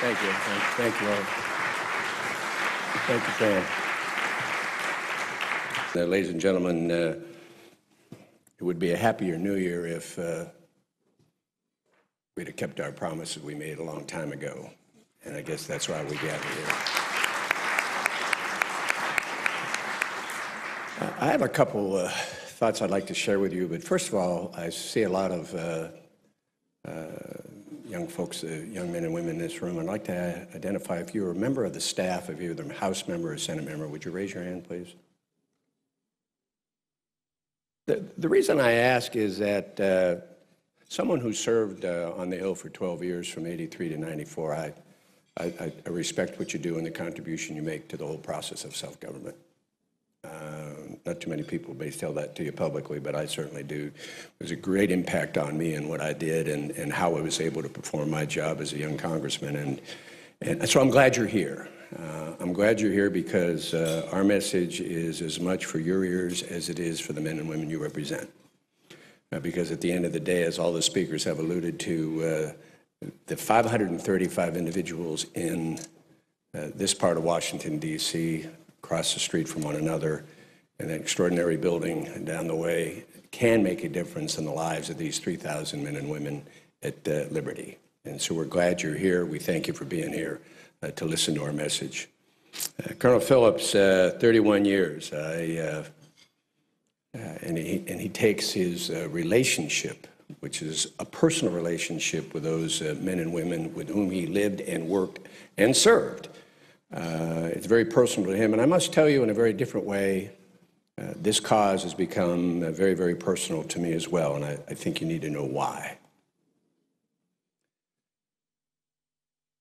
Thank you. Thank you all. Thank you, Fran. Ladies and gentlemen, it would be a happier New Year if we'd have kept our promises we made a long time ago. And I guess that's why we gather here. I have a couple thoughts I'd like to share with you, but first of all, I see a lot of young folks, young men and women in this room. I'd like to identify if you're a member of the staff, if you're either a House member or Senate member. Would you raise your hand, please? The reason I ask is that someone who served on the Hill for 12 years from 83 to 94, I respect what you do and the contribution you make to the whole process of self-government. Not too many people may tell that to you publicly, but I certainly do. It was a great impact on me and what I did and how I was able to perform my job as a young congressman. And so I'm glad you're here. I'm glad you're here because our message is as much for your ears as it is for the men and women you represent. Because at the end of the day, as all the speakers have alluded to, the 535 individuals in this part of Washington, D.C., across the street from one another, in an extraordinary building down the way, can make a difference in the lives of these 3,000 men and women at Liberty. And so we're glad you're here. We thank you for being here to listen to our message. Colonel Phillips, 31 years, and he takes his relationship, which is a personal relationship with those men and women with whom he lived and worked and served. It's very personal to him, and I must tell you in a very different way, this cause has become very, very personal to me as well, and I think you need to know why.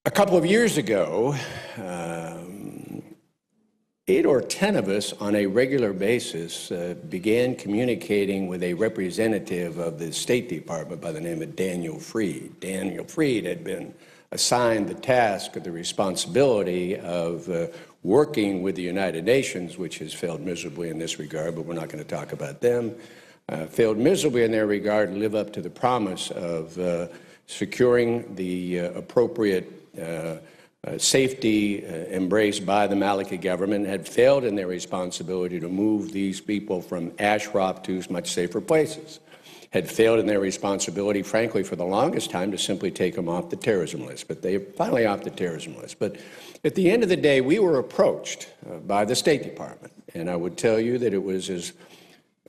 A couple of years ago, 8 or 10 of us on a regular basis began communicating with a representative of the State Department by the name of Daniel Freed. Daniel Freed had been assigned the task or the responsibility of working with the United Nations, which has failed miserably in this regard, but we're not going to talk about them, failed miserably in their regard to live up to the promise of securing the appropriate safety embraced by the Maliki government, had failed in their responsibility to move these people from Ashraf to much safer places, had failed in their responsibility, frankly, for the longest time to simply take them off the terrorism list. But they finally off the terrorism list. But at the end of the day, we were approached by the State Department. And I would tell you that it was a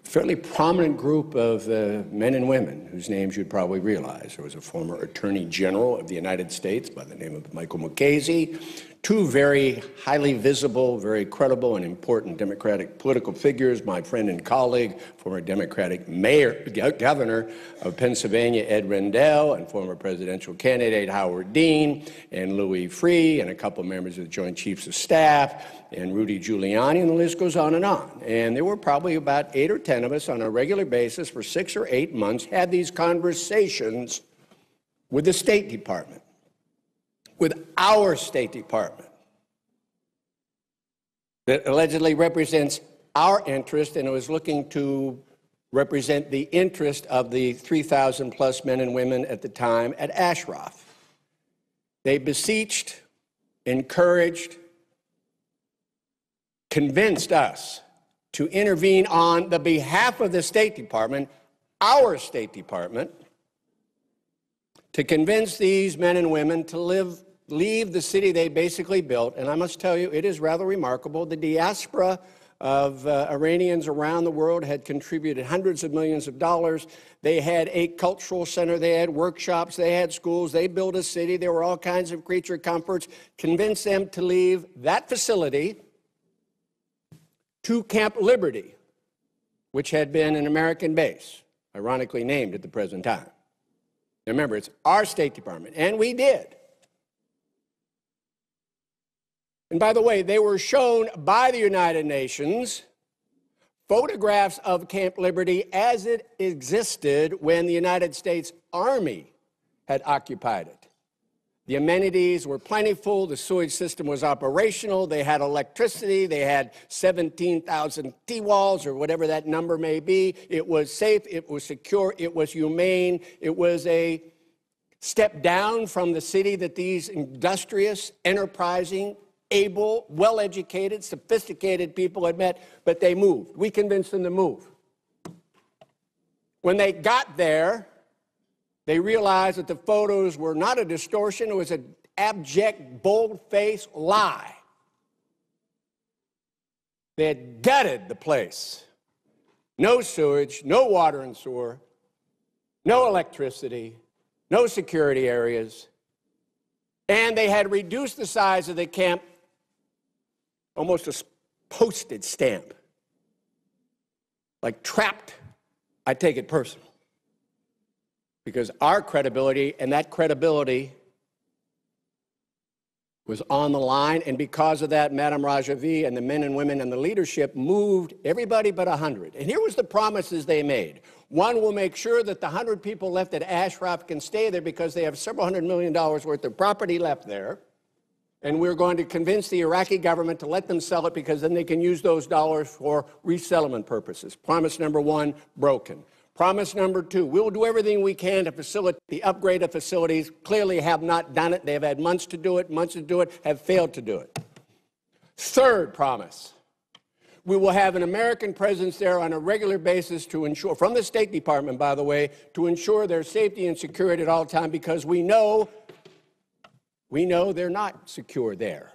fairly prominent group of men and women whose names you'd probably realize. There was a former Attorney General of the United States by the name of Michael Mukasey, 2 very highly visible, very credible and important Democratic political figures, my friend and colleague, former Democratic governor of Pennsylvania, Ed Rendell, and former presidential candidate Howard Dean, and Louis Freeh, and a couple of members of the Joint Chiefs of Staff, and Rudy Giuliani, and the list goes on and on. And there were probably about 8 or 10 of us on a regular basis for 6 or 8 months had these conversations with the State Department, with our State Department that allegedly represents our interest, and it was looking to represent the interest of the 3,000 plus men and women at the time at Ashraf. They beseeched, encouraged, convinced us to intervene on the behalf of the State Department, our State Department, to convince these men and women to leave the city they basically built. And I must tell you, it is rather remarkable. The diaspora of Iranians around the world had contributed hundreds of millions of dollars. They had a cultural center, they had workshops, they had schools, they built a city, there were all kinds of creature comforts, convinced them to leave that facility to Camp Liberty, which had been an American base, ironically named at the present time. Remember, it's our State Department, and we did. And by the way, they were shown by the United Nations photographs of Camp Liberty as it existed when the United States Army had occupied it. The amenities were plentiful, the sewage system was operational, they had electricity, they had 17,000 T-walls or whatever that number may be. It was safe, it was secure, it was humane, it was a step down from the city that these industrious, enterprising, able, well-educated, sophisticated people had met, but they moved. We convinced them to move. When they got there, they realized that the photos were not a distortion, it was an abject, bold-faced lie. They had gutted the place. No sewage, no water and sewer, no electricity, no security areas, and they had reduced the size of the camp almost a postage stamp. Like trapped, I take it personal. Because our credibility, and that credibility was on the line, and because of that, Madame Rajavi and the men and women and the leadership moved everybody but 100. And here was the promises they made. One, will make sure that the 100 people left at Ashraf can stay there because they have several $100 million worth of property left there. And we're going to convince the Iraqi government to let them sell it because then they can use those dollars for resettlement purposes. Promise number one, broken. Promise number two, we'll do everything we can to facilitate the upgrade of facilities. Clearly have not done it. They've had months to do it, have failed to do it. Third promise, we will have an American presence there on a regular basis to ensure, from the State Department, by the way, to ensure their safety and security at all times, because we know they're not secure there.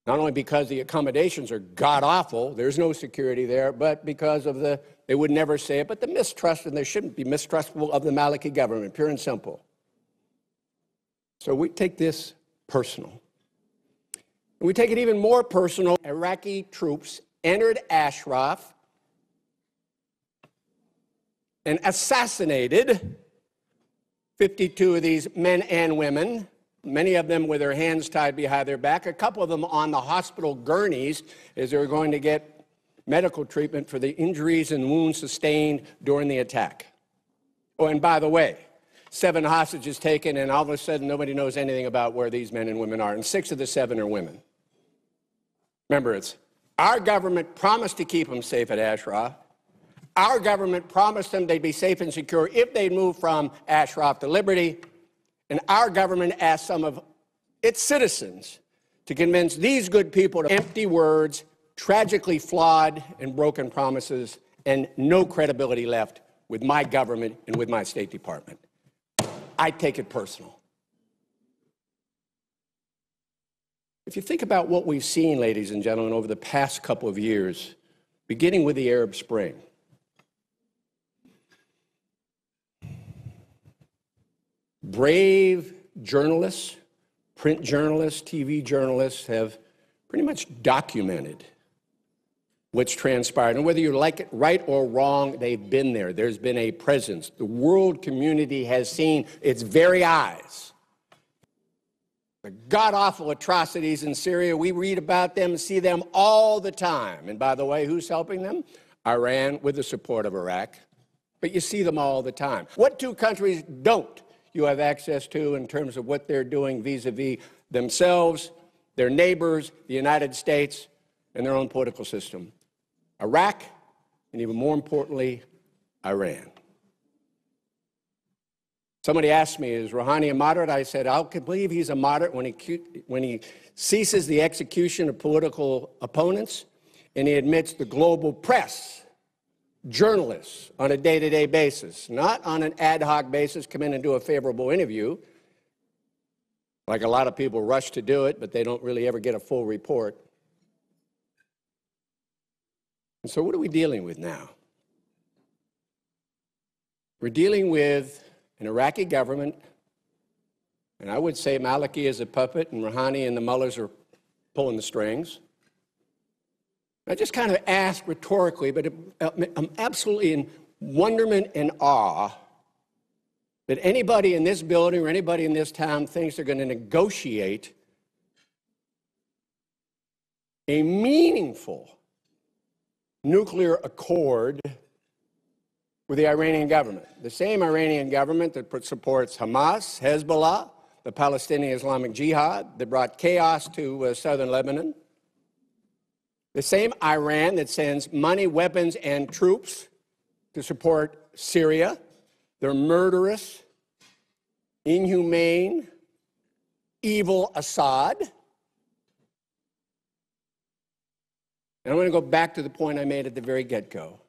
Not only because the accommodations are god-awful, there's no security there, but because of they would never say it, but the mistrust, and they shouldn't be mistrustful of the Maliki government, pure and simple. So we take this personal. And we take it even more personal. Iraqi troops entered Ashraf and assassinated 52 of these men and women, many of them with their hands tied behind their back, a couple of them on the hospital gurneys as they were going to get medical treatment for the injuries and wounds sustained during the attack. Oh, and by the way, 7 hostages taken, and all of a sudden nobody knows anything about where these men and women are, and 6 of the 7 are women. Remember, it's our government promised to keep them safe at Ashraf. Our government promised them they'd be safe and secure if they'd move from Ashraf to Liberty. And our government asked some of its citizens to convince these good people to empty words, tragically flawed and broken promises, and no credibility left with my government and with my State Department. I take it personal. If you think about what we've seen, ladies and gentlemen, over the past couple of years, beginning with the Arab Spring, brave journalists, print journalists, TV journalists have pretty much documented what's transpired. And whether you like it right or wrong, they've been there. There's been a presence. The world community has seen its very eyes the god-awful atrocities in Syria. We read about them, see them all the time. And by the way, who's helping them? Iran, with the support of Iraq. But you see them all the time. What two countries don't you have access to in terms of what they're doing vis-a-vis themselves, their neighbors, the United States, and their own political system? Iraq, and even more importantly, Iran. Somebody asked me, is Rouhani a moderate? I said, I can believe he's a moderate when he ceases the execution of political opponents and he admits the global press, journalists on a day-to-day basis, not on an ad hoc basis, come in and do a favorable interview, like a lot of people rush to do it, but they don't really ever get a full report. And so what are we dealing with now? We're dealing with an Iraqi government, and I would say Maliki is a puppet and Rouhani and the mullahs are pulling the strings. I just kind of ask rhetorically, but I'm absolutely in wonderment and awe that anybody in this building or anybody in this town thinks they're going to negotiate a meaningful nuclear accord with the Iranian government, the same Iranian government that supports Hamas, Hezbollah, the Palestinian Islamic Jihad, that brought chaos to southern Lebanon, the same Iran that sends money, weapons, and troops to support Syria. They're murderous, inhumane, evil Assad. And I'm going to go back to the point I made at the very get-go.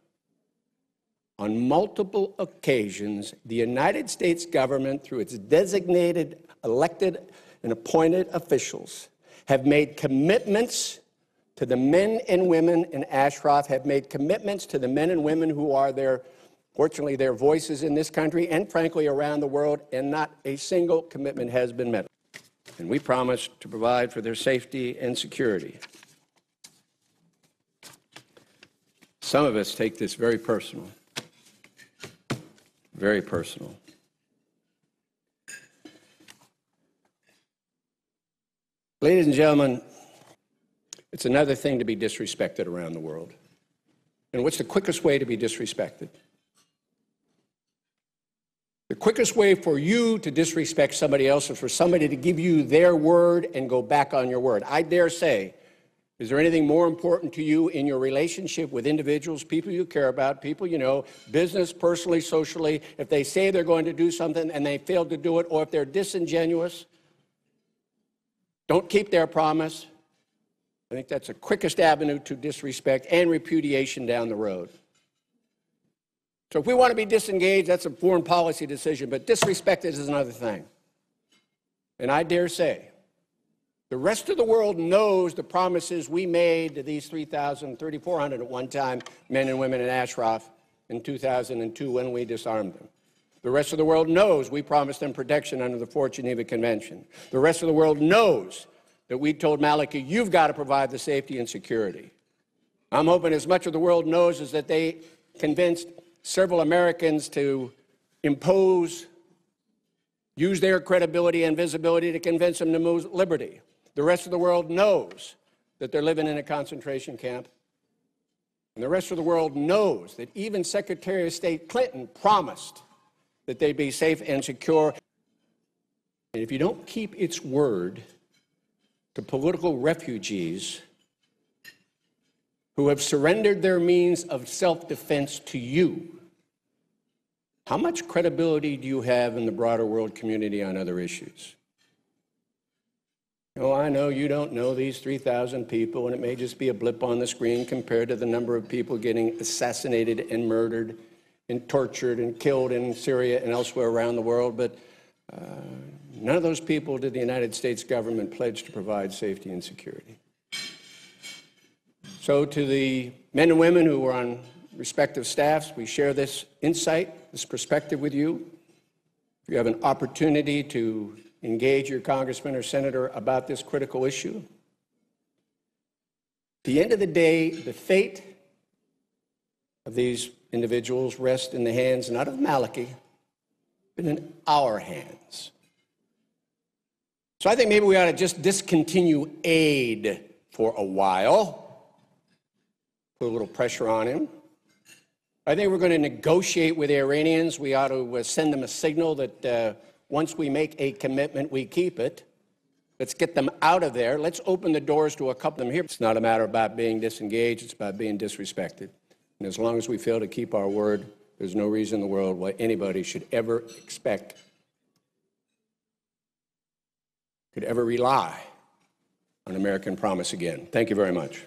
On multiple occasions, the United States government, through its designated, elected, and appointed officials, have made commitments to the men and women in Ashraf, have made commitments to the men and women who are fortunately, their voices in this country and, frankly, around the world, and not a single commitment has been met. And we promise to provide for their safety and security. Some of us take this very personal. Very personal. Ladies and gentlemen, it's another thing to be disrespected around the world. And what's the quickest way to be disrespected? The quickest way for you to disrespect somebody else is for somebody to give you their word and go back on your word. I dare say, is there anything more important to you in your relationship with individuals, people you care about, people you know, business, personally, socially, if they say they're going to do something and they fail to do it, or if they're disingenuous, don't keep their promise? I think that's the quickest avenue to disrespect and repudiation down the road. So if we want to be disengaged, that's a foreign policy decision, but disrespect is another thing. And I dare say, the rest of the world knows the promises we made to these 3,400 at one time men and women in Ashraf in 2002 when we disarmed them. The rest of the world knows we promised them protection under the Fourth Geneva Convention. The rest of the world knows that we told Maliki, you've got to provide the safety and security. I'm hoping as much of the world knows is that they convinced several Americans to use their credibility and visibility to convince them to move liberty. The rest of the world knows that they're living in a concentration camp. And the rest of the world knows that even Secretary of State Clinton promised that they'd be safe and secure. And if you don't keep its word to political refugees who have surrendered their means of self-defense to you, how much credibility do you have in the broader world community on other issues? Oh, I know you don't know these 3,000 people, and it may just be a blip on the screen compared to the number of people getting assassinated and murdered and tortured and killed in Syria and elsewhere around the world, but none of those people did the United States government pledge to provide safety and security. So to the men and women who are on respective staffs, we share this insight, this perspective with you. If you have an opportunity to engage your congressman or senator about this critical issue, at the end of the day, the fate of these individuals rests in the hands not of Maliki, but in our hands. So I think maybe we ought to just discontinue aid for a while, put a little pressure on him. I think we're going to negotiate with the Iranians. We ought to send them a signal that once we make a commitment, we keep it. Let's get them out of there. Let's open the doors to a couple of them here. It's not a matter about being disengaged. It's about being disrespected. And as long as we fail to keep our word, there's no reason in the world why anybody should ever expect, could ever rely on American promise again. Thank you very much.